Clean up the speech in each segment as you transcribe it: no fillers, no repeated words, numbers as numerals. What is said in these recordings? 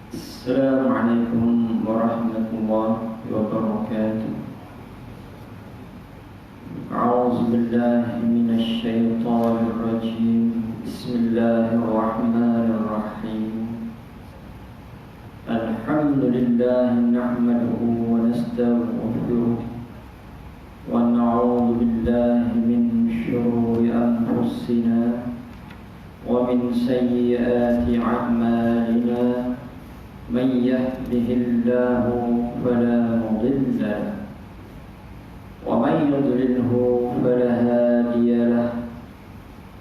السلام عليكم ورحمة الله وبركاته. أعوذ بالله من الشيطان الرجيم. بسم الله الرحمن الرحيم. الحمد لله نحمده ونستغفره ونعوذ بالله من شرور أنفسنا ومن سيئات أعمالنا. من يهده الله فلا مضل له ومن يضلله فلا هادي له.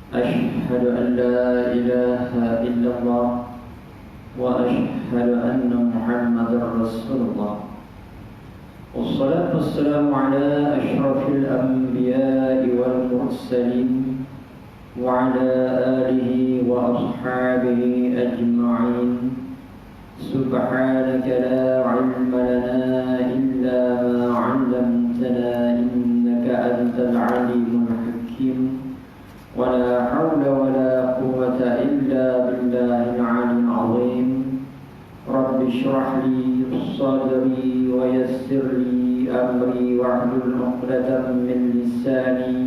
أشهد أن لا إله إلا الله وأشهد أن محمدا رسول الله. والصلاة والسلام على أشرف الأنبياء والمرسلين وعلى آله وأصحابه أجمعين. سبحانك لا علم لنا إلا ما علمتنا إنك أنت العليم الحكيم. ولا حول ولا قوة إلا بالله العلي العظيم. رب اشرح لي صدري ويسر لي أمري واحلل عقدة من لساني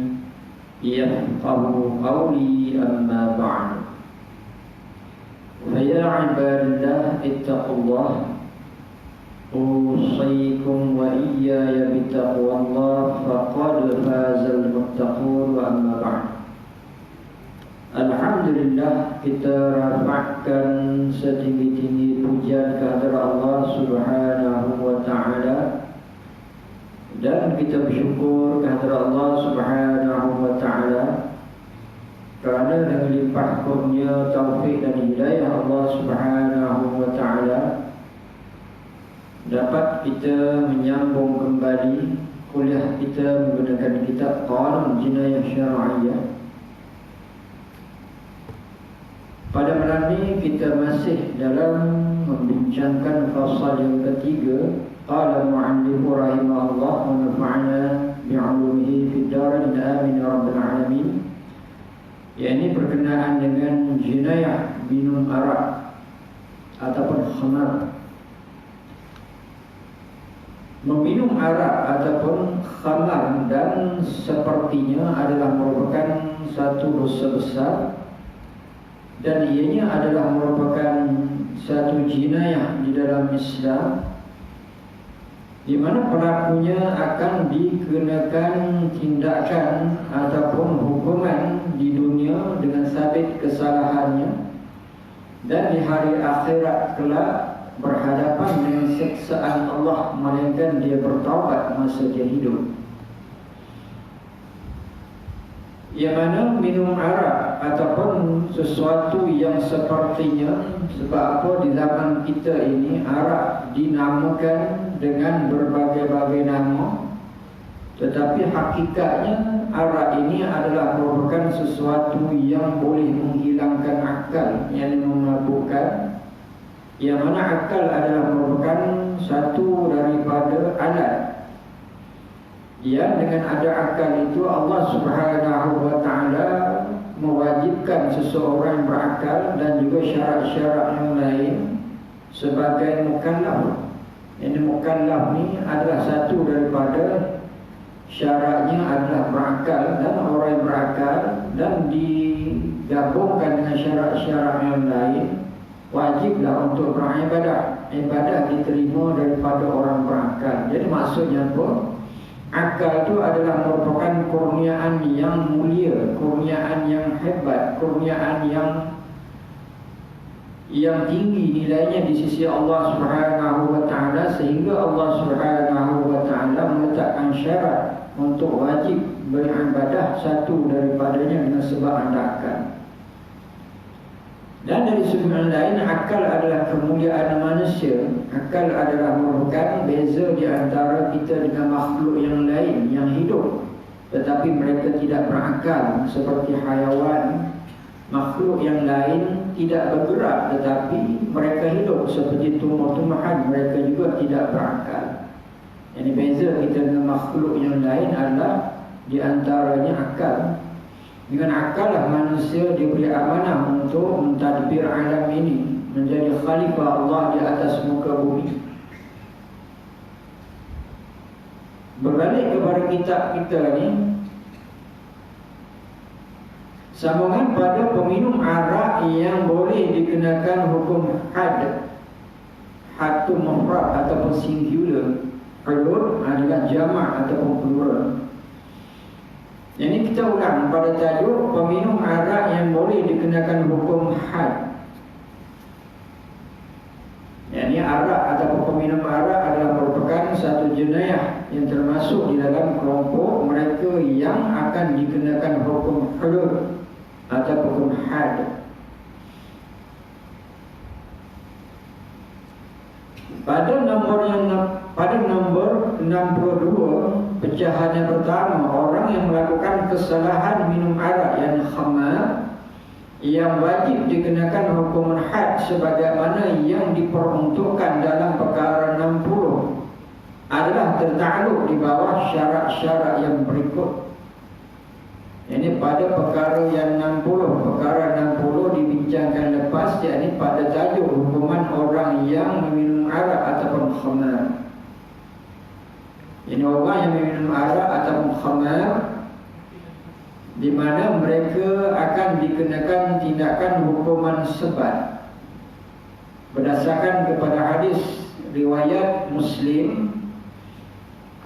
يفقه قولي. أما بعد، فيا عباد الله اتقوا الله. أوصيكم وإياي بتقوى الله فقد فاز المتقون. وأما بعد، Alhamdulillah, kita rafa'kan setinggi-tinggi pujian kehadirat Allah Subhanahu wa ta'ala, dan kita bersyukur kehadirat Allah Subhanahu wa ta'ala kerana dengan limpah kurnia, taufik dan hidayah Allah Subhanahu wa ta'ala dapat kita menyambung kembali kuliah kita menggunakan kitab Qanun Jinayah Syar'iyyah. Pada malam ini kita masih dalam membincangkan fasal yang ketiga. Qala mu'allif rahimahullah wa nafa'ana bi'ulumihi fid darain amin ya rabbal alamin. Yang berkenaan dengan jinayah minum arak ataupun khamar. Meminum arak ataupun khamar dan sepertinya adalah merupakan satu dosa besar, dan ianya adalah merupakan satu jinayah di dalam Islam, di mana pelakunya akan dikenakan tindakan ataupun hukuman di dunia dengan sabit kesalahannya, dan di hari akhirat kelak berhadapan dengan siksaan Allah melainkan dia bertaubat masa dia hidup. Yang mana minum arak ataupun sesuatu yang sepertinya, sebab apa di zaman kita ini arak dinamakan dengan berbagai-bagai nama, tetapi hakikatnya arak ini adalah merupakan sesuatu yang boleh menghilangkan akal, yang memabukkan, yang mana akal adalah merupakan satu daripada alat yang dengan ada akal itu Allah Subhanahu wa ta'ala mewajibkan seseorang berakal dan juga syarat-syarat yang lain sebagai mukallaf. Ini mukallaf ni adalah satu daripada syaratnya adalah berakal, dan orang yang berakal dan digabungkan dengan syarat-syarat yang lain wajiblah untuk beribadah. Ibadah diterima daripada orang berakal. Jadi maksudnya apa? Akal itu adalah merupakan kurniaan yang mulia, kurniaan yang hebat, kurniaan yang tinggi nilainya di sisi Allah Subhanahu wa ta'ala, sehingga Allah Subhanahu wa ta'ala meletakkan syarat untuk wajib beribadah satu daripadanya dengan sebab ada akal. Dan dari segi lain, akal adalah kemuliaan manusia. Akal adalah merupakan beza di antara kita dengan makhluk yang lain yang hidup tetapi mereka tidak berakal, seperti hayawan. Makhluk yang lain tidak bergerak tetapi mereka hidup, seperti tumbuh-tumbuhan, mereka juga tidak berakal. Yang beza kita dengan makhluk yang lain adalah di antaranya akal. Dengan akal lah manusia diberi amanah untuk mentadbir alam ini, menjadi khalifah Allah di atas muka bumi. Berbalik kepada kitab kita ni, sambungan pada peminum arak yang boleh dikenakan hukum had. Had tu mufrad ataupun singular, hulud adalah jamak ataupun plural. Jadi kita ulang pada tajuk peminum arak yang boleh dikenakan hukum had. Yang arak ataupun peminum arak adalah merupakan satu jenayah yang termasuk di dalam kelompok mereka yang akan dikenakan hukum hudud atau hukum had. Pada nombor 62, pecahan yang pertama, orang yang melakukan kesalahan minum arak yang khamar yang wajib dikenakan hukuman had sebagaimana yang diperuntukkan dalam perkara 60 adalah tertakluk di bawah syarat-syarat yang berikut. Ini pada perkara yang 60, perkara 60 dibincangkan lepas, yakni pada tajuk hukuman orang yang meminum arak ataupun khamar. Ini orang yang meminum arak ataupun khamar di mana mereka akan dikenakan tindakan hukuman sebat berdasarkan kepada hadis riwayat Muslim.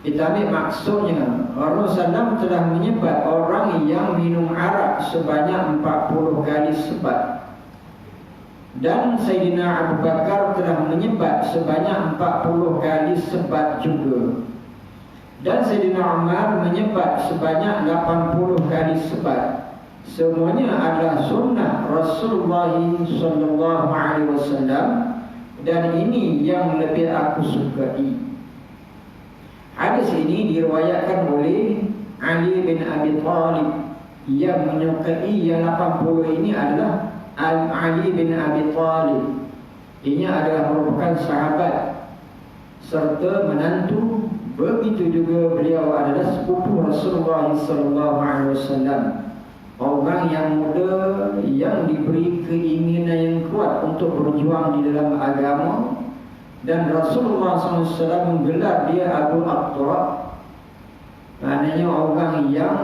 Kita ambil maksudnya, Rasulullah SAW telah menyebat orang yang minum arak sebanyak 40 kali sebat, dan Sayyidina Abu Bakar telah menyebat sebanyak 40 kali sebat juga, dan Sayyidina Umar menyebat sebanyak 80 kali sebat. Semuanya adalah sunnah Rasulullah SAW, dan ini yang lebih aku sukai. Hadis ini diriwayatkan oleh Ali bin Abi Thalib. Yang menyukai yang 80 ini adalah Ali bin Abi Thalib. Ini adalah merupakan sahabat serta menantu. Begitu juga beliau adalah sepupu Rasulullah SAW. Orang yang muda yang diberi keinginan yang kuat untuk berjuang di dalam agama. Dan Rasulullah SAW menggelar dia Abu Abdurrah. Maknanya orang yang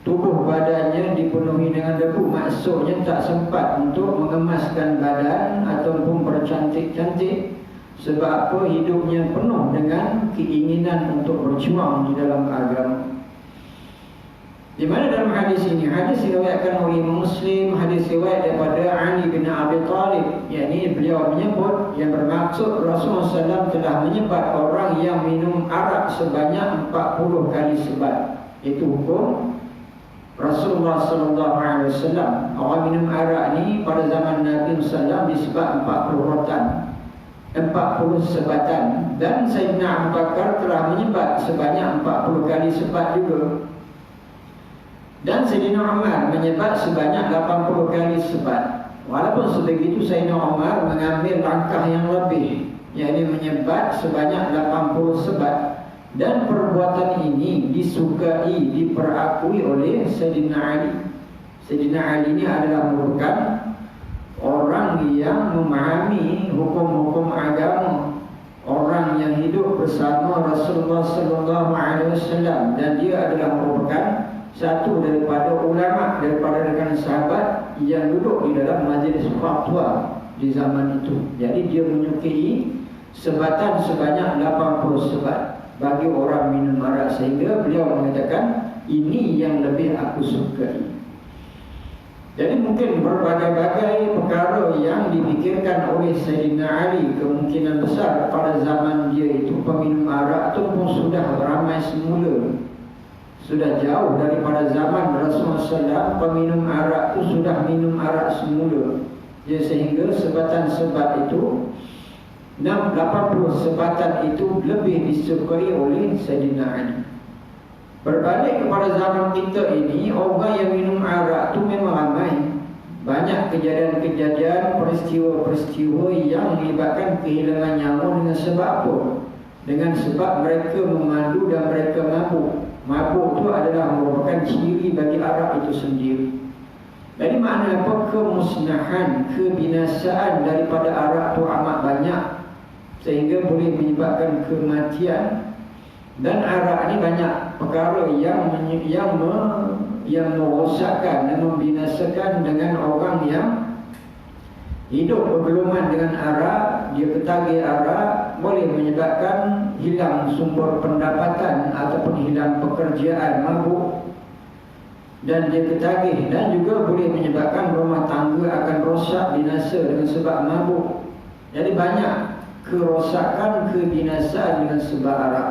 tubuh badannya dipenuhi dengan debu. Maksudnya tak sempat untuk mengemaskan badan ataupun bercantik-cantik. Sebab apa? Hidupnya penuh dengan keinginan untuk berjuang di dalam agama. Di mana dalam hadis ini, hadis diriwayatkan oleh Muslim, hadis riwayat daripada Ali bin Abi Thalib, yakni beliau menyebut yang bermaksud Rasulullah SAW telah menyebat orang yang minum arak sebanyak 40 kali sebat. Itu hukum Rasulullah SAW. Orang minum arak ni pada zaman Nabi SAW disebat 40 rotan, 40 sebatan, dan Sayyidina Abu Bakar telah menyebat sebanyak 40 kali sebat juga. Dan Sayyidina Umar menyebat sebanyak 80 kali sebat. Walaupun sebegitu, Sayyidina Umar mengambil langkah yang lebih, yakni menyebat sebanyak 80 sebat. Dan perbuatan ini disukai, diperakui oleh Sayyidina Ali. Sayyidina Ali ini adalah merupakan orang yang memahami hukum-hukum agama, orang yang hidup bersama Rasulullah SAW, dan dia adalah merupakan satu daripada ulama, daripada rekan sahabat yang duduk di dalam majlis fatwa di zaman itu. Jadi dia menyukai sebatan sebanyak 80 sebat bagi orang minum arak, sehingga beliau mengatakan ini yang lebih aku sukai. Jadi mungkin berbagai-bagai perkara yang dipikirkan oleh Sayyidina Ali, kemungkinan besar pada zaman dia itu peminum arak ataupun sudah ramai semula, sudah jauh daripada zaman Rasulullah SAW, peminum arak itu sudah minum arak semula. Ya, sehingga sebatan sebat itu 80 sebatan itu lebih disukai oleh Sayyidina Ali. Berbalik kepada zaman kita ini, orang yang minum arak itu memang ramai. Banyak kejadian-kejadian, peristiwa-peristiwa yang melibatkan kehilangan nyawa dengan sebab apa? Dengan sebab mereka memandu dan mereka mabuk. Mabuk itu adalah merupakan ciri bagi arak itu sendiri. Jadi makna apa? Kemusnahan, kebinasaan daripada arak tu amat banyak sehingga boleh menyebabkan kematian. Dan arak ni banyak perkara yang merosakkan dan membinasakan dengan orang yang hidup bergeluman dengan arak. Dia ketagih arak boleh menyebabkan hilang sumber pendapatan ataupun hilang pekerjaan, mabuk. Dan dia ketagih dan juga boleh menyebabkan rumah tangga akan rosak, binasa dengan sebab mabuk. Jadi banyak kerosakan, kebinasaan dengan sebab arak.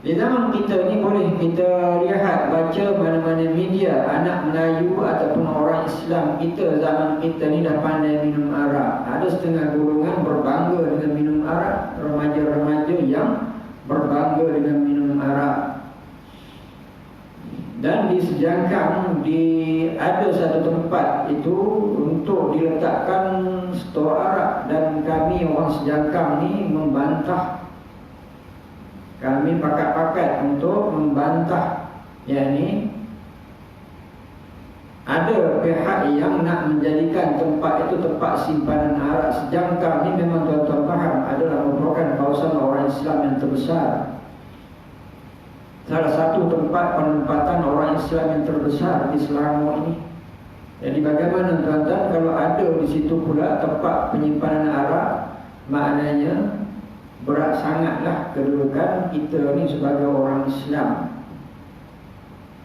Di zaman kita ni boleh kita lihat, baca mana-mana media, anak Melayu ataupun orang Islam kita zaman kita ni dah pandai minum arak. Ada setengah golongan berbangga dengan minum arak, remaja-remaja yang berbangga dengan minum arak. Dan di Sejangkang ada satu tempat itu untuk diletakkan stor arak, dan kami orang Sejangkang ni membantah. Kami pakat-pakat untuk membantah, yakni ada pihak yang nak menjadikan tempat itu tempat simpanan arak. Sejangkang ni memang tuan-tuan faham adalah merupakan kawasan orang Islam yang terbesar, salah satu tempat penempatan orang Islam yang terbesar di Selangor ini. Jadi bagaimana tuan-tuan kalau ada di situ pula tempat penyimpanan arak, maknanya berat sangatlah kedudukan kita ni sebagai orang Islam.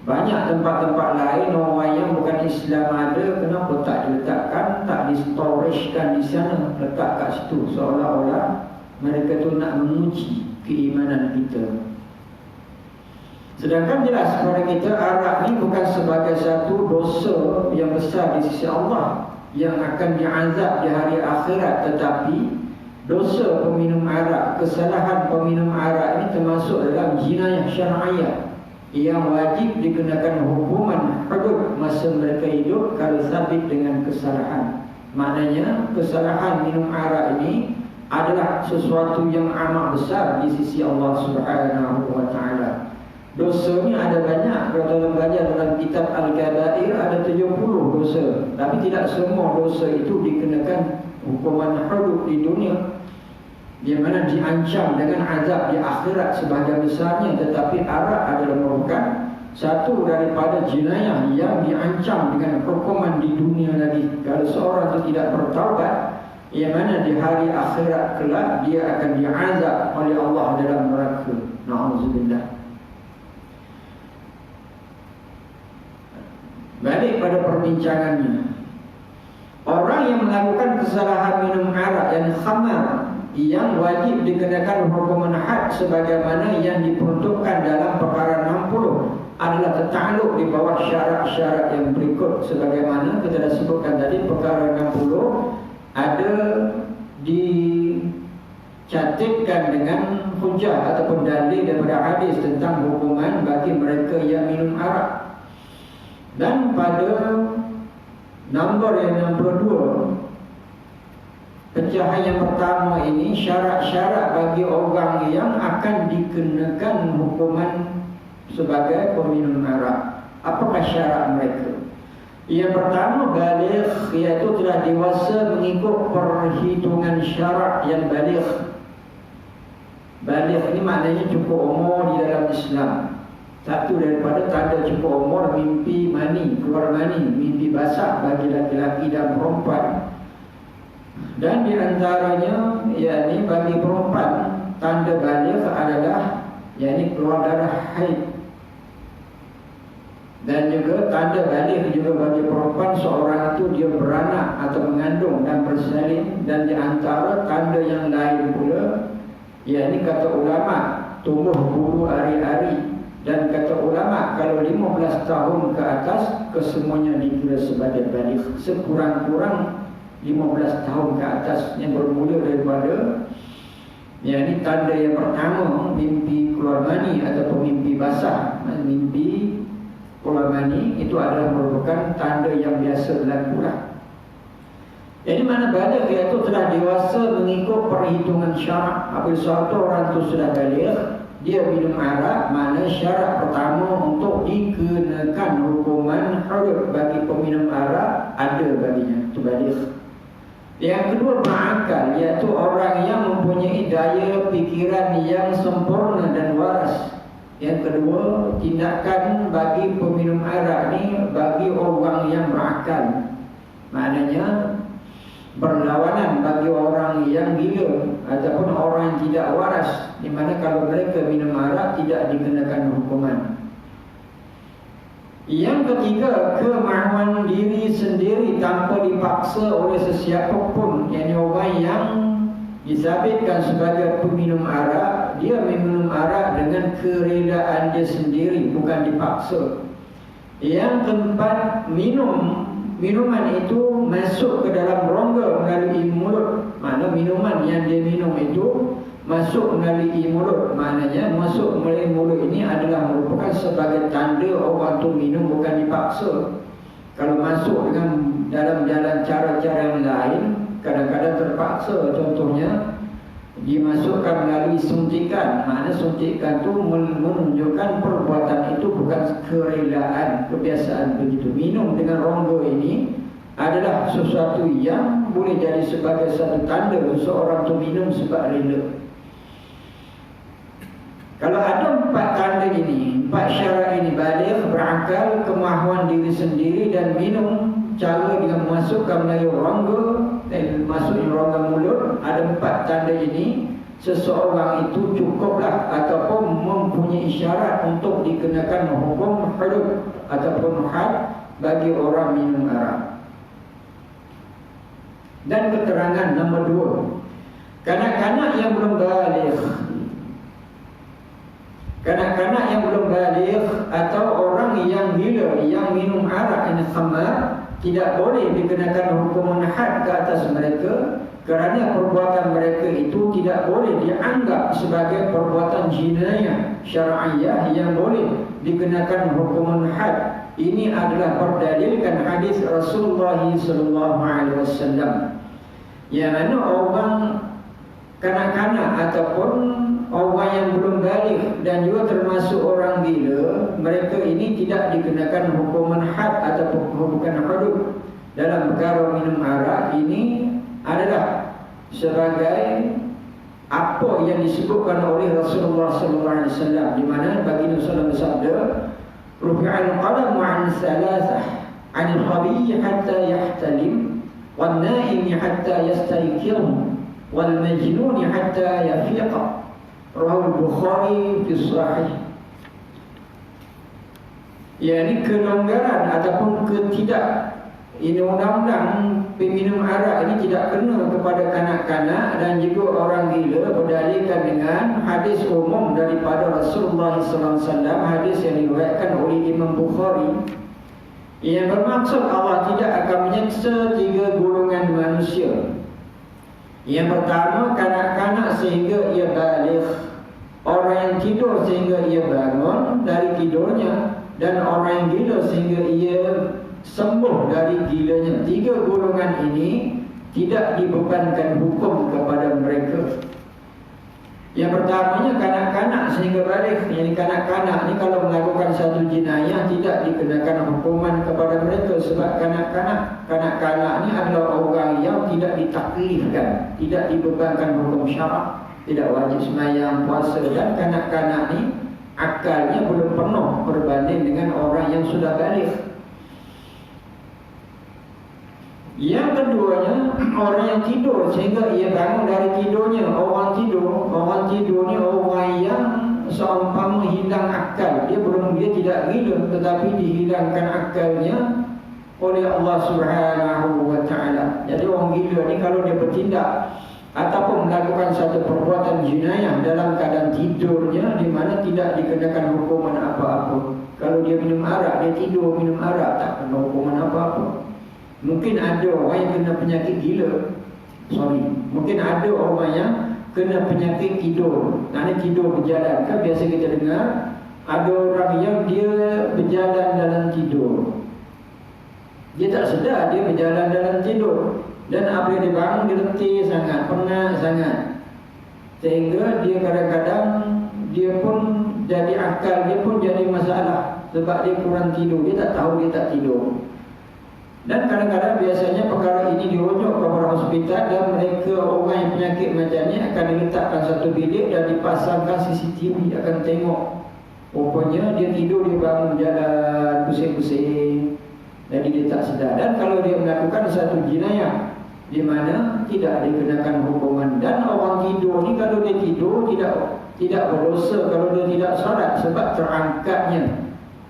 Banyak tempat-tempat lain orang yang bukan Islam ada, kenapa tak diletakkan, tak distoragekan di sana, letak kat situ, seolah-olah mereka tu nak menguji keimanan kita. Sedangkan jelas kepada kita arak ni bukan sebagai satu dosa yang besar di sisi Allah yang akan diazab di hari akhirat, tetapi dosa peminum arak, kesalahan peminum arak ini termasuk dalam jinayah syar'iyah yang wajib dikenakan hukuman hudud masa mereka hidup kalau sabit dengan kesalahan. Maknanya kesalahan minum arak ini adalah sesuatu yang amat besar di sisi Allah Subhanahu wa taala. Dosa ni ada banyak. Kalau dalam belajar dalam kitab Al-Kabair ada 70 dosa, tapi tidak semua dosa itu dikenakan hukuman hudud di dunia, di mana diancam dengan azab di akhirat sebahagian besarnya. Tetapi arak adalah merupakan satu daripada jenayah yang diancam dengan hukuman di dunia lagi. Kalau seorang itu tidak bertaubat, yang mana di hari akhirat kelak dia akan diazab oleh Allah dalam neraka. Na'udzubillah. Balik pada perbincangannya, orang yang melakukan kesalahan minum arak yang khamar, yang wajib dikenakan hukuman had sebagaimana yang diperuntukkan dalam perkara 60 adalah tertakluk di bawah syarat-syarat yang berikut. Sebagaimana kita dah sebutkan tadi, perkara 60 ada dicatatkan dengan hujah ataupun dalil daripada hadis tentang hukuman bagi mereka yang minum arak. Dan pada nombor yang 62, pecahan yang pertama ini syarat-syarat bagi orang yang akan dikenakan hukuman sebagai peminum arak. Apakah syarat mereka? Yang pertama, baligh, iaitu telah dewasa mengikut perhitungan syarak yang baligh. Baligh ini maknanya cukup umur di dalam Islam. Satu daripada tanda cukup umur, mimpi mani, keluar mani, mimpi basah bagi laki-laki dan perempuan. Dan di antaranya, yakni bagi perempuan, tanda baligh adalah yakni keluar darah haid. Dan juga tanda baligh juga bagi perempuan, seorang itu dia beranak atau mengandung dan bersalin. Dan di antara tanda yang lain pula, yakni kata ulama, tumbuh bulu ari-ari. Dan kata ulama, kalau 15 tahun ke atas, kesemuanya dikira sebagai baligh. Sekurang-kurang 15 tahun ke atas, yang bermula daripada yakni tanda yang pertama, mimpi keluar mani ataupun mimpi basah. Mimpi keluar mani itu adalah merupakan tanda yang biasa berlaku lah. Jadi mana baligh, iaitu telah dewasa mengikut perhitungan syarak. Apabila suatu orang itu sudah baligh, dia minum arak, mana syarat pertama untuk dikenakan hukuman hudud bagi peminum arak ada baginya, itu balik. Yang kedua berakal, iaitu orang yang mempunyai daya fikiran yang sempurna dan waras. Yang kedua, tindakan bagi peminum arak ni bagi orang yang berakal, maknanya berlawanan bagi orang yang gila ataupun orang yang tidak waras, di mana kalau mereka minum arak tidak dikenakan hukuman. Yang ketiga, kemahuan diri sendiri tanpa dipaksa oleh sesiapa pun, yakni orang yang disabitkan sebagai peminum arak, dia minum arak dengan kerelaan dia sendiri, bukan dipaksa. Yang keempat, minuman itu masuk ke dalam rongga melalui mulut. Mana minuman yang dia minum itu masuk melalui mulut, maknanya masuk melalui mulut ini adalah merupakan sebagai tanda orang tu minum, bukan dipaksa. Kalau masuk dengan dalam jalan cara-cara yang lain, kadang-kadang terpaksa. Contohnya dimasukkan melalui suntikan, makna suntikan itu menunjukkan perbuatan itu bukan kerelaan, kebiasaan begitu. Minum dengan rongga ini adalah sesuatu yang boleh jadi sebagai satu tanda seseorang itu minum sebab rela. Kalau ada empat tanda ini, empat syarat ini, baligh, berakal, kemahuan diri sendiri dan minum cara dengan memasukkan melalui rongga dan masuk rongga mulut, ada empat tanda ini, seseorang itu cukuplah ataupun mempunyai syarat untuk dikenakan hukum hudud ataupun had bagi orang minum arak. Dan keterangan nombor 2, kanak-kanak yang belum baligh. Kanak-kanak yang belum baligh atau orang yang gila yang minum arak ini khamar, tidak boleh dikenakan hukuman had ke atas mereka, kerana perbuatan mereka itu tidak boleh dianggap sebagai perbuatan jinayah syar'iyah yang boleh dikenakan hukuman had. Ini adalah berdalilkan hadis Rasulullah SAW, yang mana orang kanak-kanak ataupun orang yang belum baligh dan juga termasuk orang gila, mereka ini tidak dikenakan hukuman had ataupun bukan hudud dalam perkara minum arak. Ini adalah sebagai apa yang disebutkan oleh Rasulullah SAW, di mana baginda sallallahu bersabda, rufi'al qalam 'an thalathah, 'anil khabiy hatta yahtalim, wan na'im hatta yastayqir, wal majnun hatta yafiq. Rawahul Bukhari fi Sahih. Yani kelonggaran ataupun ketidak, ini undang-undang peminum arak ini tidak kena kepada kanak-kanak dan juga orang gila, berdalilkan dengan hadis umum daripada Rasulullah SAW, hadis yang diriwayatkan oleh Imam Bukhari, yang bermaksud Allah tidak akan menyiksa 3 golongan manusia. Yang pertama, kanak-kanak sehingga ia baligh, orang yang tidur sehingga ia bangun dari tidurnya, dan orang yang gila sehingga ia sembuh dari gilanya. 3 golongan ini tidak dibebankan hukum kepada mereka. Yang pertamanya kanak-kanak sehingga baligh. Yang kanak-kanak ni kalau melakukan satu jenayah tidak dikenakan hukuman kepada mereka, sebab kanak-kanak ni adalah orang yang tidak ditaklifkan, tidak dibebankan hukum syarak, tidak wajib sembahyang, puasa, dan kanak-kanak ni akalnya belum penuh berbanding dengan orang yang sudah baligh. Yang keduanya, orang yang tidur sehingga ia bangun dari tidurnya. Orang tidur ni orang yang seumpama hilang akal. Dia tidak gila, tetapi dihilangkan akalnya oleh Allah Subhanahu wa taala. Jadi orang gila ni kalau dia bertindak ataupun melakukan satu perbuatan jinayah dalam keadaan tidurnya, di mana tidak dikenakan hukuman apa-apa. Kalau dia minum arak, dia tidur minum arak, tak kena hukuman apa-apa. Mungkin ada orang yang kena penyakit gila, mungkin ada orang yang kena penyakit tidur, maknanya tidur berjalan. Kan biasa kita dengar ada orang yang dia berjalan dalam tidur, dia tak sedar dia berjalan dalam tidur, dan apabila dia bangun dia letih sangat, penat sangat, sehingga dia kadang-kadang dia pun jadi akal dia pun jadi masalah sebab dia kurang tidur, dia tak tahu dia tak tidur. Dan kadang-kadang biasanya perkara ini dirujuk kepada hospital dan mereka orang yang penyakit macam ni akan diletakkan satu bilik dan dipasangkan CCTV, akan tengok rupanya dia tidur, dia bangun jalan pusing-pusing, jadi dia tak sedar. Dan kalau dia melakukan satu jenayah di mana tidak dikenakan hukuman. Dan orang tidur ni kalau dia tidur tidak berdosa kalau dia tidak solat, sebab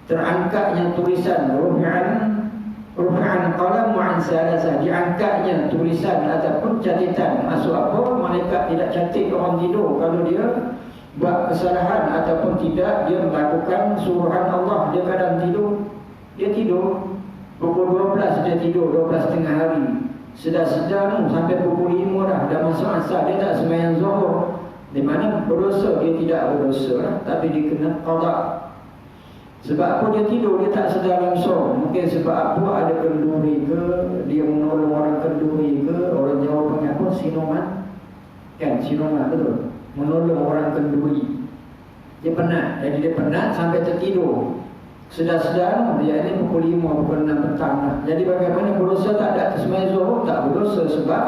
terangkatnya tulisan rufi'an qalam wa an salasah, diangkatnya tulisan ataupun catatan. Maksud apa? Malaikat tidak catat orang tidur kalau dia buat kesalahan ataupun tidak dia melakukan suruhan Allah. Dia kadang dia tidur pukul 12, dia tidur 12 tengah hari, sedar-sedar sampai pukul 5 dah masuk asar, dia tak sembahyang zuhur. Di mana berdosa? Dia tidak berdosa lah, tapi dia kena qada. Sebab apa dia tidur? Dia tak sedar langsung. Mungkin sebab apa? Ada kenduri ke, dia menolong orang kenduri ke, orang Jawa panggil apa? Sinuman. Kan sinuman, betul? Menolong orang kenduri. Dia penat. Jadi dia penat sampai tertidur. Sedar-sedar dia ni pukul 5, pukul 6 petang lah. Jadi bagaimana berdosa tak ada sembahyang zuhur? Tak berdosa sebab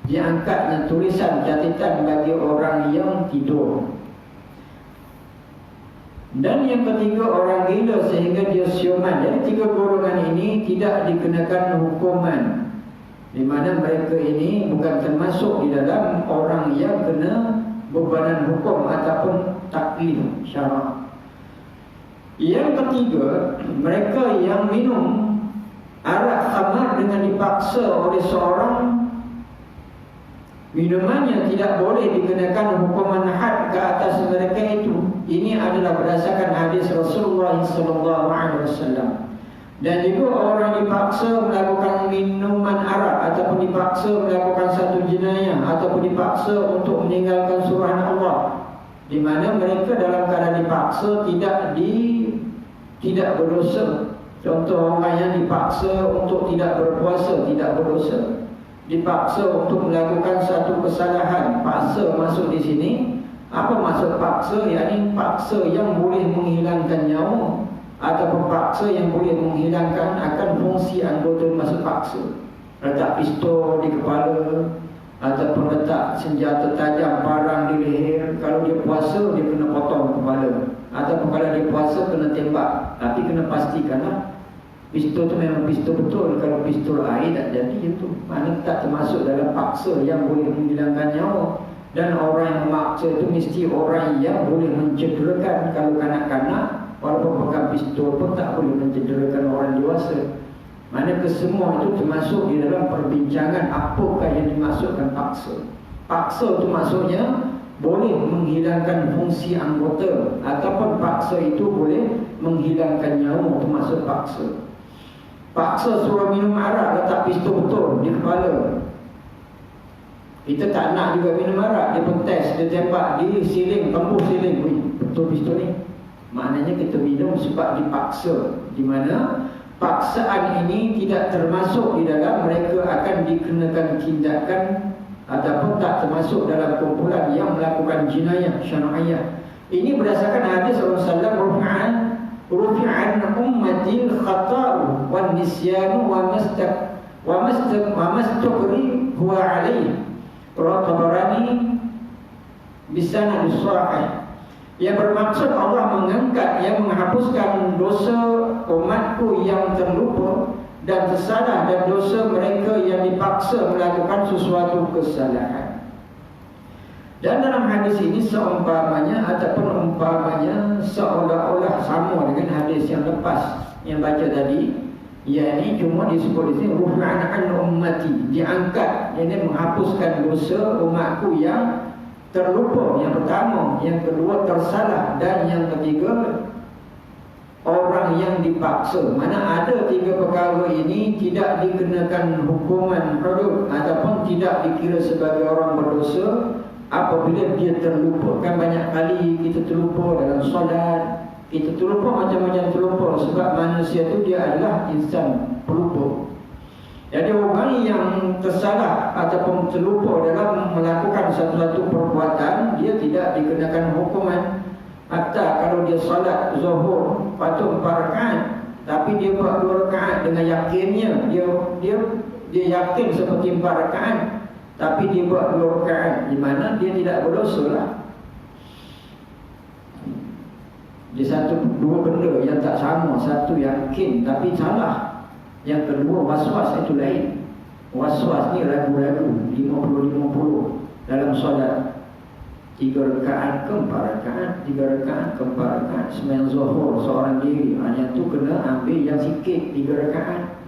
dia angkatnya tulisan catatan bagi orang yang tidur. Dan yang ketiga, orang gila sehingga dia siuman. Jadi 3 golongan ini tidak dikenakan hukuman, di mana mereka ini bukan termasuk di dalam orang yang kena bebanan hukum ataupun taklif syarak. Yang ketiga, mereka yang minum arak khamar dengan dipaksa oleh seorang, minumannya tidak boleh dikenakan hukuman had ke atas mereka itu. Ini adalah berdasarkan hadis Rasulullah SAW. Dan juga orang dipaksa melakukan minuman arak ataupun dipaksa melakukan satu jenayah ataupun dipaksa untuk meninggalkan suruhan Allah, di mana mereka dalam keadaan dipaksa tidak berdosa. Contoh orang yang dipaksa untuk tidak berpuasa, tidak berdosa. Dipaksa untuk melakukan satu kesalahan, paksa masuk di sini. Apa maksud paksa? Yakni paksa yang boleh menghilangkan nyawa ataupun paksa yang boleh menghilangkan akan fungsi anggota masuk paksa. Letak pistol di kepala ataupun letak senjata tajam parang di leher. Kalau dia puasa, dia kena potong kepala, ataupun kalau dia puasa kena tembak. Tapi kena pastikanlah pistol tu memang pistol betul. Kalau pistol air tak jadi itu, mana tak termasuk dalam paksa yang boleh menghilangkan nyawa. Dan orang yang memaksa itu mesti orang yang boleh mencederakan. Kalau kanak-kanak walaupun pegang pistol pun tak boleh mencederakan orang dewasa. Mana kesemua itu termasuk di dalam perbincangan apakah yang dimaksudkan paksa. Paksa itu maksudnya boleh menghilangkan fungsi anggota, ataupun paksa itu boleh menghilangkan nyawa, termasuk paksa. Paksa suruh minum arak, letak pistol betul di kepala. Kita tak nak juga minum arak, dia pun test, dia tembak di siling, tembus siling. Wih, betul pistol ni. Maknanya kita minum sebab dipaksa, di mana paksaan ini tidak termasuk di dalam mereka akan dikenakan tindakan ataupun tak termasuk dalam kumpulan yang melakukan jenayah syar'iyah. Ini berdasarkan hadis Rasulullah rufi'an ummatil khata'u wan nisyanu wa mastakri huwa alaih. Tabarani bisanad sahih. Yang bermaksud Allah mengangkat, yang menghapuskan dosa umatku yang terlupa dan tersalah, dan dosa mereka yang dipaksa melakukan sesuatu kesalahan. Dan dalam hadis ini seumpamanya ataupun umpamanya seolah-olah sama dengan hadis yang lepas yang baca tadi. Yakni cuma disebut di sini rufi'an an ummati, diangkat, ini menghapuskan dosa umatku yang terlupa, yang pertama, yang kedua tersalah, dan yang ketiga orang yang dipaksa. Mana ada 3 perkara ini tidak dikenakan hukuman hudud ataupun tidak dikira sebagai orang berdosa apabila dia terlupa. Kan banyak kali kita terlupa dalam solat, kita terlupa macam-macam terlupa, sebab manusia itu dia adalah insan pelupa. Jadi orang yang tersalah ataupun terlupa dalam melakukan satu-satu perbuatan, dia tidak dikenakan hukuman. Hatta kalau dia solat zuhur patut 4 rakaat, tapi dia buat 2 rakaat dengan yakinnya, dia yakin seperti 4 rakaat, tapi dia buat 2 rakaat, di mana dia tidak berdosa lah. Dia dua benda yang tak sama. Satu yakin tapi salah, yang kedua was-was, itu lain. Was-was ni ragu-ragu, 50-50 dalam solat. 3 rakaat ke 4 rakaat, 3 rakaat ke 4 rakaat. Sembahyang zuhur seorang diri, hanya tu kena ambil yang sikit, 3 rakaat.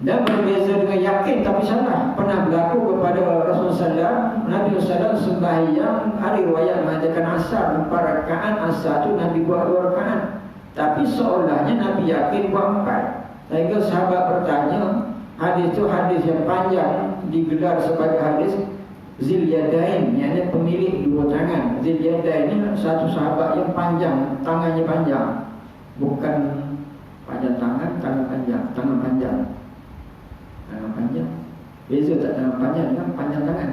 Dan berbeza dengan yakin tapi salah. Pernah berlaku kepada Rasulullah SAW. Nabi SAW sembahyang, ada riwayat mengatakan asar 4 rakaat, asar tu Nabi buat 2 rakaat, tapi seolahnya Nabi yakin buat 4. Sehingga sahabat bertanya, hadis tu hadis yang panjang, digelar sebagai hadis Zil Yadain, yakni pemilik 2 tangan. Zil Yadain ni satu sahabat yang panjang, tangannya panjang. Bukan panjang tangan, tangan panjang. Tangan panjang, tangan panjang. Beza tak tangan panjang dengan panjang tangan?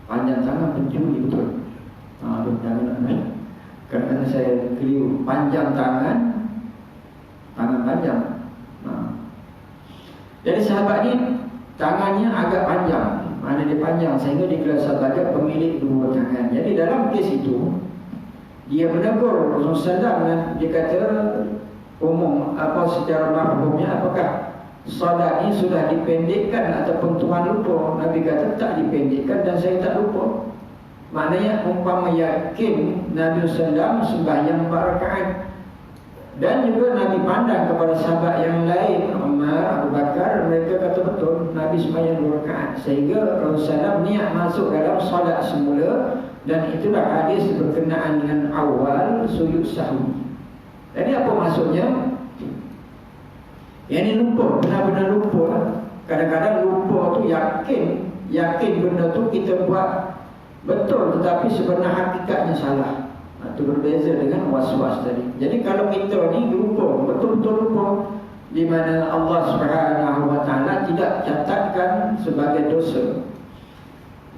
Panjang tangan pencuri betul. Kerana saya keliru. Panjang tangan, tangan panjang. Jadi sahabat ni tangannya agak panjang, mana dia panjang sehingga digelar sebagai pemilik 2 tangan. Jadi dalam kes itu dia menegur Rasulullah SAW. Dia kata umum secara mahfumnya, apakah solat ini sudah dipendekkan ataupun Tuhan lupa? Nabi kata tak dipendekkan dan saya tak lupa. Maknanya umpama yakin Nabi SAW sembahyang 4 rakaat. Dan juga Nabi pandang kepada sahabat yang lain, Umar, Abu Bakar, mereka kata betul Nabi sembahyang 2 rakaat. Sehingga Rasulullah SAW niat masuk dalam solat semula. Dan itulah hadis berkenaan dengan awal sujud sahwi. Jadi apa maksudnya? Yang ini lupa, benar-benar lupa. Kadang-kadang lupa tu yakin benda tu kita buat betul, tetapi sebenarnya hakikatnya salah. Itu berbeza dengan was-was tadi. Jadi kalau kita ni lupa, betul-betul lupa, di mana Allah Subhanahu Wa Taala tidak catatkan sebagai dosa.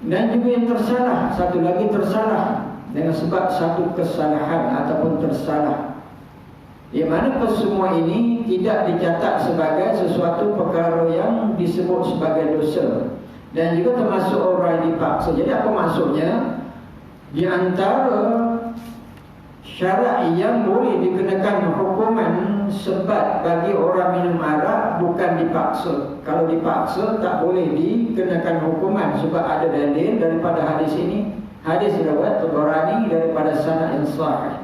Dan juga yang tersalah, satu lagi tersalah dengan sebab satu kesalahan ataupun tersalah, di mana kesemua ini tidak dicatat sebagai sesuatu perkara yang disebut sebagai dosa. Dan juga termasuk orang yang dipaksa. Jadi apa maksudnya? Di antara syarat yang boleh dikenakan hukuman sebat bagi orang minum arak bukan dipaksa. Kalau dipaksa tak boleh dikenakan hukuman sebab ada dalil daripada hadis ini. Hadis riwayat Tabarani daripada sanad yang sahih.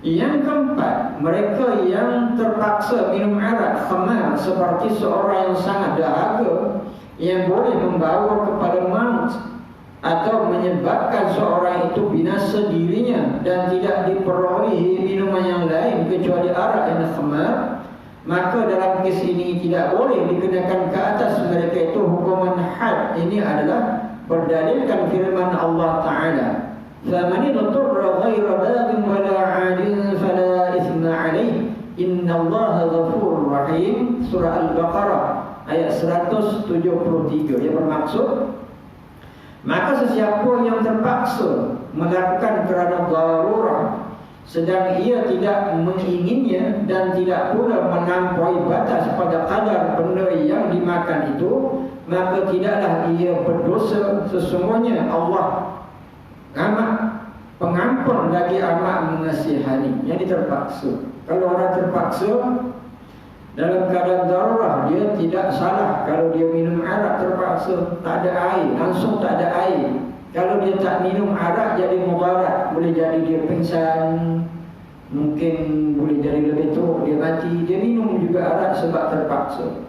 Yang keempat, mereka yang terpaksa minum arak khamar seperti seorang yang sangat dahaga, yang boleh membawa kepada maut atau menyebabkan seorang itu binasa dirinya dan tidak diperolehi minuman yang lain kecuali arak dan khamar, maka dalam kes ini tidak boleh dikenakan ke atas mereka itu hukuman had. Ini adalah berdalilkan firman Allah Ta'ala, فَمَنِ اضْطُرَّ غَيْرَ بَاغٍ وَلَا عَادٍ فَلَا إِثْمَ عَلَيْهِ إِنَّ اللَّهَ غَفُورٌ رَحِيمٌ. Surah Al-Baqarah ayat 173. Yang bermaksud, maka sesiapa yang terpaksa melakukan kerana darurah sedang ia tidak menginginnya dan tidak pula melampaui batas pada kadar benda yang dimakan itu, maka tidaklah ia berdosa. Sesungguhnya Allah amat pengampun lagi amat mengasihani. Yang terpaksa, kalau orang terpaksa dalam keadaan darurah, dia tidak salah. Kalau dia minum arak terpaksa, tak ada air, langsung tak ada air. Kalau dia tak minum arak jadi mudarat, boleh jadi dia pingsan, mungkin boleh jadi lebih teruk dia mati. Dia minum juga arak sebab terpaksa.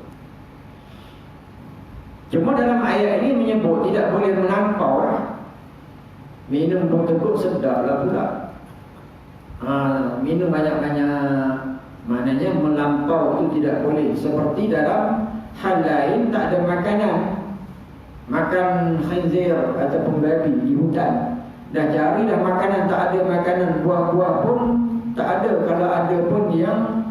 Cuma dalam ayat ini menyebut tidak boleh melampau lah. Minum berteguk sedap lah pula. Minum banyak-banyak, maknanya melampau itu tidak boleh. Seperti dalam hal lain, tak ada makanan, makan khinzir ataupun babi di hutan, dah cari dah makanan, tak ada makanan. Buah-buah pun tak ada. Kalau ada pun yang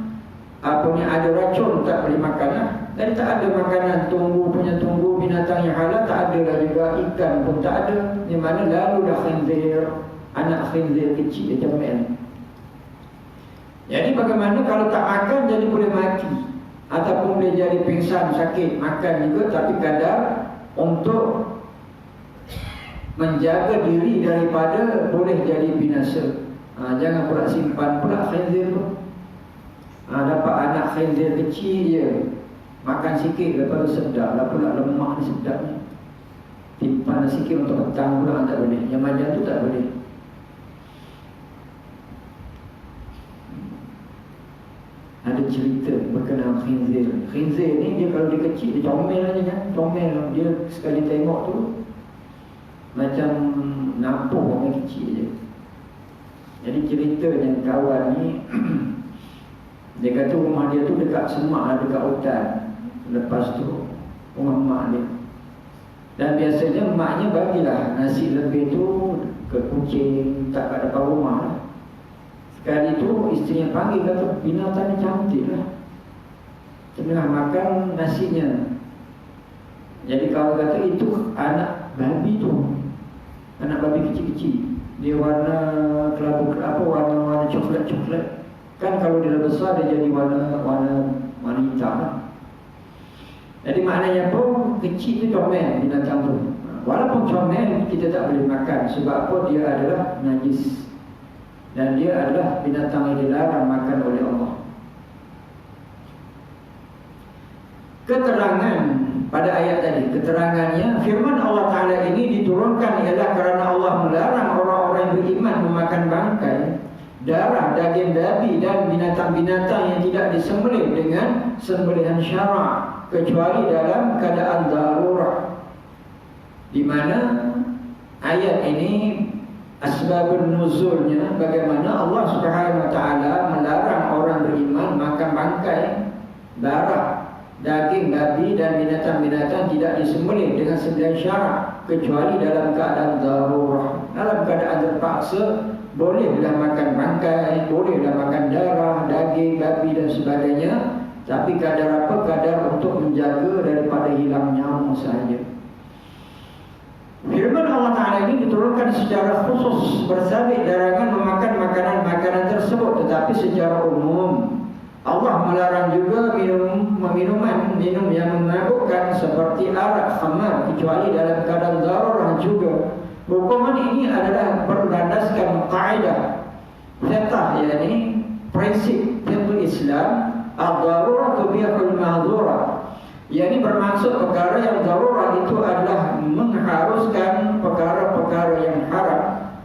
ada racun, tak boleh makan lah. Jadi tak ada makanan. Tunggu binatang yang halal tak ada lah juga. Ikan pun tak ada. Di mana lalu dah khinzir, anak khinzir kecil dia comel. Jadi bagaimana kalau tak makan jadi boleh mati, ataupun boleh jadi pingsan, sakit. Makan juga tapi kadar untuk menjaga diri daripada boleh jadi binasa. Jangan pula simpan pula khinzir tu. Dapat anak khinzir kecil je, makan sikit lepas tu sedap. Dah pula lemak ni sedap ni, timpan sikit untuk petang pula tak boleh. Yang macam tu tak boleh. Ada cerita berkenaan khinzir. Khinzir ni dia kalau dia kecil, dia comel aja kan. Comel, dia sekali tengok tu macam nampak orang kecil je. Jadi ceritanya kawan ni dia kata rumah dia tu dekat semak, dekat hutan. Lepas tu rumah mak dia, dan biasanya maknya bagilah nasi lebih tu ke kucing, tak kat depan rumah. Sekali tu isterinya panggil, kata binatang ni cantik lah, tengah makan nasinya. Jadi kawan kata itu anak babi tu, anak babi kecil-kecil. Dia warna kelabu-kelabu, warna coklat-coklat. Kan kalau dia dah besar dia jadi warna hitam lah. Jadi maknanya pun kecil tu comel binatang tu. Walaupun comel kita tak boleh makan. Sebab apa? Dia adalah najis, dan dia adalah binatang yang dilarang makan oleh Allah. Keterangan pada ayat tadi, keterangannya firman Allah Ta'ala ini diturunkan ialah kerana Allah melarang orang-orang yang beriman memakan bangkai, darah, daging babi dan binatang-binatang yang tidak disembelih dengan sembelihan syarak kecuali dalam keadaan darurat. Di mana ayat ini asbabun nuzulnya, bagaimana Allah Subhanahu wa taala melarang orang beriman makan bangkai, darah, daging babi dan binatang-binatang tidak disembelih dengan sembelihan syarak kecuali dalam keadaan darurat. Dalam keadaan terpaksa bolehlah makan bangkai, bolehlah makan darah, daging babi dan sebagainya, tapi kadar apa? Kadar untuk menjaga daripada hilang nyawa sahaja. Firman Allah Ta'ala ini diturunkan secara khusus bersabit larangan memakan makanan-makanan tersebut, tetapi secara umum Allah melarang juga minum yang memabukkan seperti arak, khamar, kecuali dalam keadaan darurat juga. Hukuman ini adalah berlandaskan kaidah fiqh, yakni prinsip fiqh Islam, ad-darurat tubihul mahdhurat. Yakni bermaksud perkara yang darurat itu adalah mengharuskan perkara-perkara yang haram.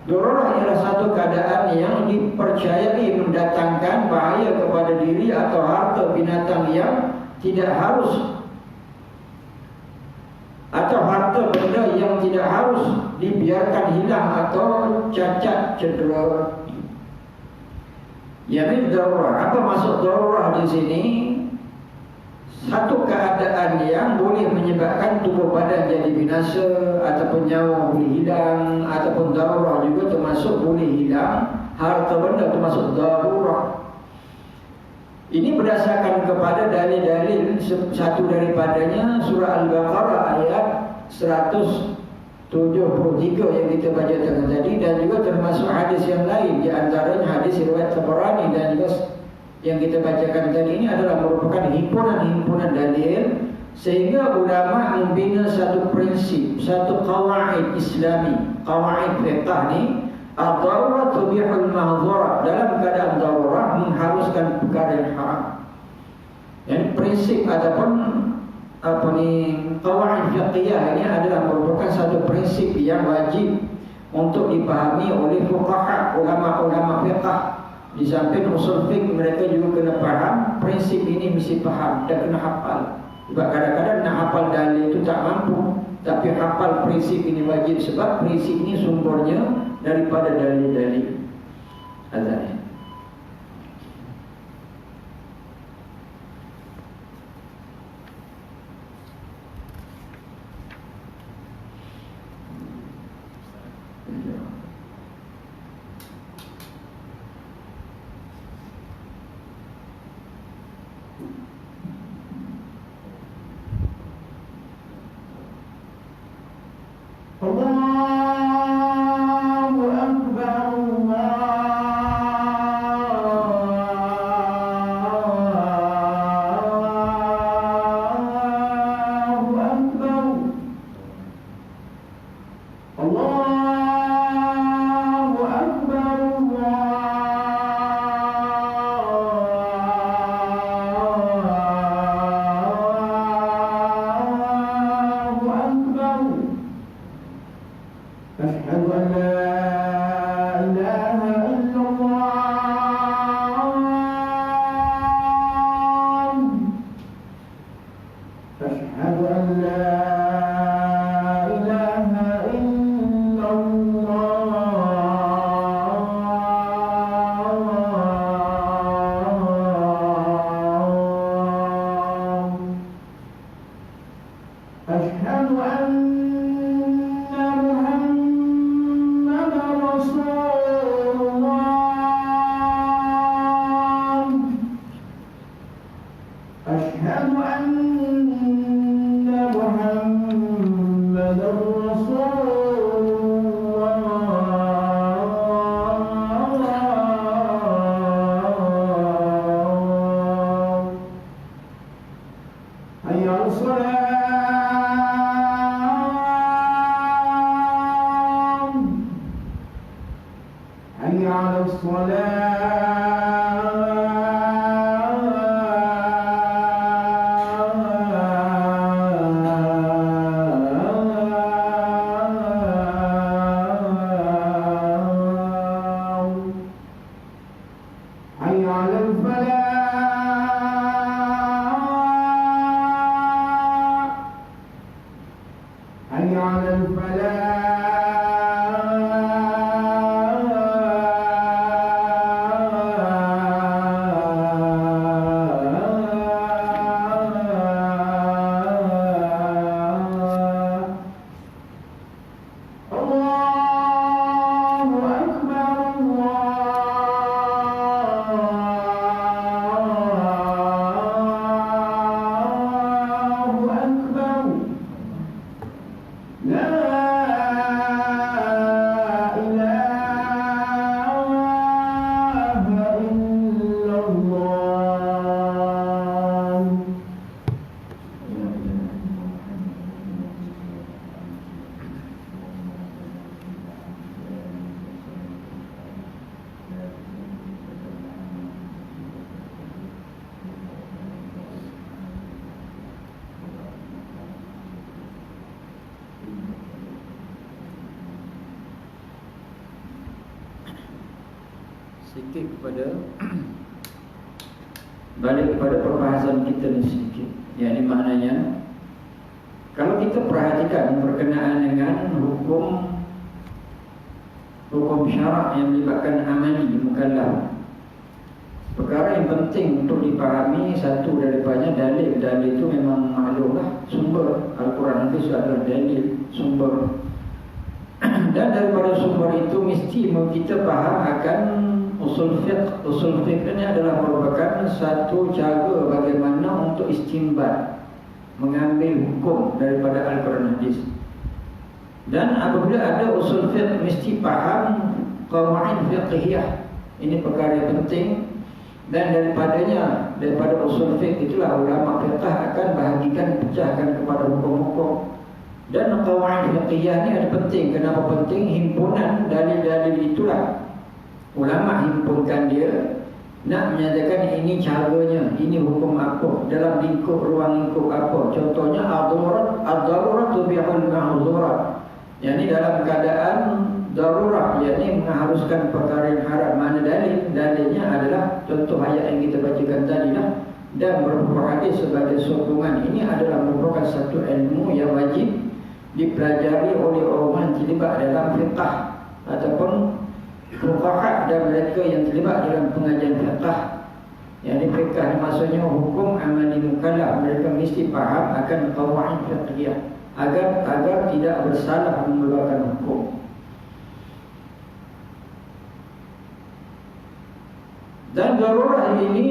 Darurat ialah satu keadaan yang dipercayai mendatangkan bahaya kepada diri atau harta binatang yang tidak harus, atau harta benda yang tidak harus dibiarkan hilang atau cacat cedera. Yakni darurat. Apa maksud darurat di sini? Satu keadaan yang boleh menyebabkan tubuh badan jadi binasa, ataupun nyawa boleh hilang, ataupun darurat juga termasuk boleh hilang, harta benda termasuk darurat. Ini berdasarkan kepada dalil-dalil. Satu daripadanya surah Al-Baqarah ayat 173 yang kita baca tadi, dan juga termasuk hadis yang lain, di antaranya hadis riwayat Tabarani, dan juga yang kita bacakan tadi ini adalah merupakan himpunan-himpunan dalil, sehingga ulama membina satu prinsip, satu qawaid Islami, qawaid fiqh ni, ad-darurat tubihul mahdhurat. Dalam keadaan darurat mengharuskan perkara yang haram. Yang prinsip ataupun qawaid fiqhiyah ini adalah merupakan satu prinsip yang wajib untuk dipahami oleh fuqaha, ulama-ulama fiqh. Di samping usul fiqh, mereka juga kena faham prinsip ini, mesti faham dan kena hafal. Sebab kadang-kadang nak hafal dalil itu tak mampu, tapi hafal prinsip ini wajib, sebab prinsip ini sumbernya daripada dalil-dalil azali. Allah أشهد أن لا إله إلا الله أشهد أن لا إله إلا الله أشهد أن محمدا رسول الله أشهد أن محمدا رسول الله حي على الصلاة حي على الصلاة حي على الفلاح حي على الفلاح الله أكبر الله أكبر لا إله إلا الله sedikit kepada balik kepada perbahasan kita ni sedikit. Yang ini maknanya kalau kita perhatikan berkenaan dengan hukum syarak yang melibatkan amali mukallaf, perkara yang penting untuk dipahami satu daripadanya dalil. Dalil itu memang maklumlah, sumber Al-Quran itu adalah dalil, sumber. Dan daripada sumber itu mesti kita faham akan usul fiqh. Usul fiqh ini adalah merupakan satu cara bagaimana untuk istinbat, mengambil hukum daripada Al-Quran hadis. Dan apabila ada usul fiqh mesti faham qawaid fiqhiyah. Ini perkara yang penting. Dan daripada usul fiqh itulah ulama fiqh akan bahagikan, pecahkan kepada hukum-hukum. Dan qawaid fiqhiyah ini ada penting. Kenapa penting? Himpunan dalil-dalil itulah ulama himpunkan dia, nak menyatakan ini caranya, ini hukum apa, dalam lingkup, ruang lingkup apa. Contohnya ad-darurat tubihul mahzurat. Yang ini dalam keadaan darurat, yakni mengharuskan perkara yang haram. Mana dalilnya adalah contoh ayat yang kita bacakan tadi lah, dan beberapa hadis sebagai sokongan. Ini adalah merupakan satu ilmu yang wajib dipelajari oleh orang yang terlibat dalam fiqh ataupun fuqaha dan mereka yang terlibat dalam pengajian fiqh. Yang ini fiqh maksudnya hukum amali mukallaf. Mereka mesti faham akan qawaid fiqhiyah agar tidak bersalah mengeluarkan hukum. Dan darurat ini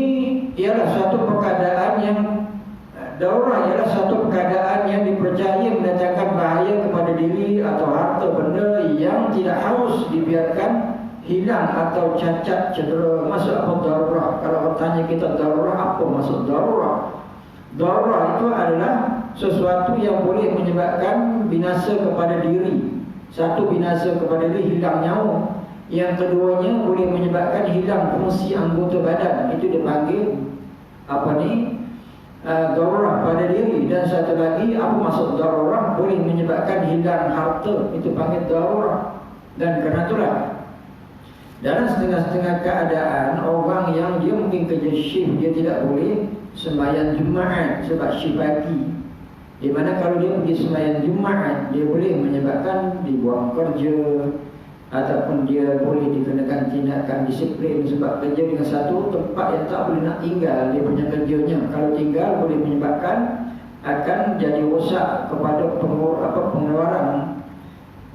ialah satu keadaan yang dipercaya mendatangkan bahaya kepada diri atau harta benda yang tidak harus dibiarkan hilang atau cacat, cedera. Maksud apa darurat? Kalau bertanya kita darurat, apa maksud darurat? Darurat itu adalah sesuatu yang boleh menyebabkan binasa kepada diri. Satu, binasa kepada diri, hilang nyawa. Yang keduanya boleh menyebabkan hilang fungsi anggota badan. Itu dipanggil darurat pada diri. Dan satu lagi, apa maksud darurat? Boleh menyebabkan menyebabkan hilang harta, itu panggil darurah. Dan kerana itulah dalam setengah-setengah keadaan orang yang dia mungkin kerja shift, dia tidak boleh sembahyang Jumaat sebab shift pagi. Di mana kalau dia pergi sembahyang Jumaat, dia boleh menyebabkan dibuang kerja, ataupun dia boleh dikenakan tindakan disiplin sebab kerja dengan satu tempat yang tak boleh nak tinggal dia punya kerjanya. Kalau tinggal boleh menyebabkan akan jadi rosak kepada pengeluaran.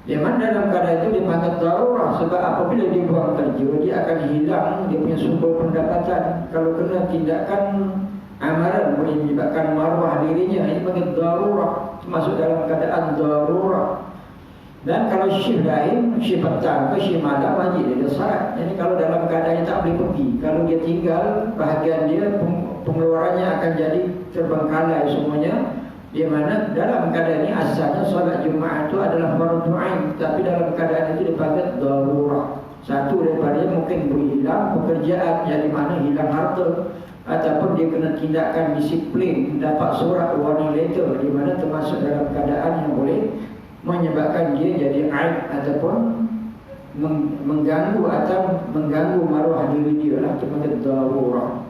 Di mana dalam keadaan itu dipanggil darurah sebab apabila dia buang kerja, dia akan hilang dia punya sumber pendapatan. Kalau kena tindakan amaran boleh menyebabkan maruah dirinya, ini panggil darurah, masuk dalam keadaan darurah. Dan kalau shift lain, shift petang ke shift malam, wajib dia ada syarat. Jadi kalau dalam keadaan tak boleh pergi, kalau dia tinggal, bahagian dia pengeluarannya akan jadi terbengkalai semuanya. Di mana dalam keadaan ini asalnya solat Jumaat itu adalah fardu ain, tapi dalam keadaan itu dipanggil darurah. Satu daripada mungkin boleh hilang pekerjaan, yang di mana hilang harta, ataupun dia kena tindakan disiplin, dapat surat warning letter, di mana termasuk dalam keadaan yang boleh menyebabkan dia jadi aib ataupun mengganggu atau mengganggu maruah diri dia lah, itu panggil darurah.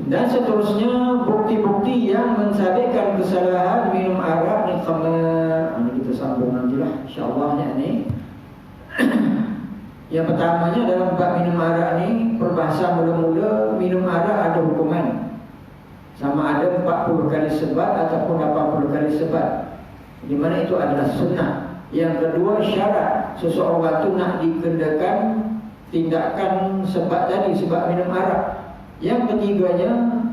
Dan seterusnya bukti-bukti yang mensabitkan kesalahan minum arak ni khamar. Ini kita sambung nantilah insya-Allah ni. Yang pertamanya dalam bab minum arak ni, perbahasan mula-mula minum arak ada hukuman. Sama ada 40 kali sebat ataupun 80 kali sebat, di mana itu adalah sunnah. Yang kedua, syarat seseorang itu nak dikendakan tindakan sebat tadi, sebab minum arak. Yang ketiganya,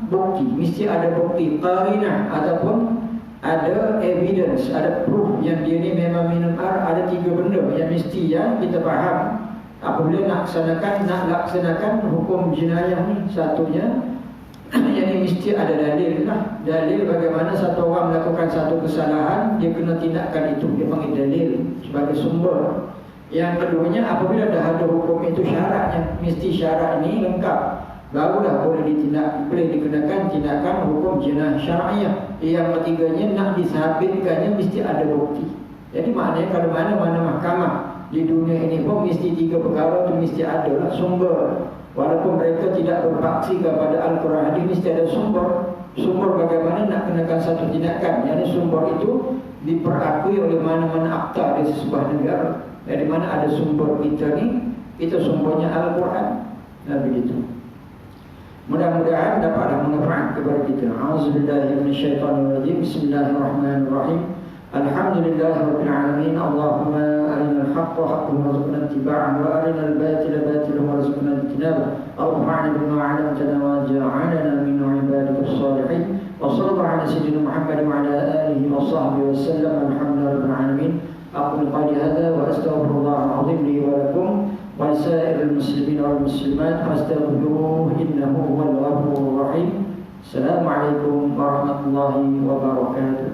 bukti. Mesti ada bukti, qarinah ataupun ada evidence, ada proof yang dia ni memang minum arak. Ada 3 benda yang mesti yang kita faham apabila nak laksanakan hukum jenayah ni. Satunya, yang ini mesti ada dalil lah. Dalil bagaimana satu orang melakukan satu kesalahan, dia kena tindakan itu, dia panggil dalil sebagai sumber. Yang keduanya, apabila dah ada hukum itu, syaratnya mesti syarat ini lengkap, barulah boleh dikenakan tindakan hukum jenayah syar'iyah. Yang ketiganya, nak disabitkannya mesti ada bukti. Jadi maknanya kalau mana-mana mahkamah di dunia ini pun mesti 3 perkara itu mesti ada lah sumber. Walaupun mereka tidak berpaksi kepada Al-Quran, hadis, mesti ada sumber. Sumber bagaimana nak kenakan satu tindakan. Yang sumber itu diperakui oleh mana-mana akta di sebuah negara. Dari mana ada sumber kita ni, itu sumbernya Al-Quran. Dan begitu. Mudah-mudahan dapatlah manfaat kepada kita. A'udzubillahi minasyaitonirrajim. Bismillahirrahmanirrahim. Alhamdulillahirabbil alamin. Allahumma arinal haqqa haqqan warzuqna ittiba'ahu wa arinal batila batilan warzuqna ijtinabah. Allahumma bima 'allamtana wa ja'alna min 'ibadikas shalihin. Wa sallallahu ala sayyidina Muhammad wa ala alihi wa sahbihi wa sallam. Alhamdulillahirabbil alamin. Aqulu qawli hadha wa astaghfirullahal 'azim li wa lakum wa lisa'iril muslimin wal muslimat fastaghfiruhu innahu huwal ghafurur rahim. Assalamualaikum warahmatullahi wabarakatuh.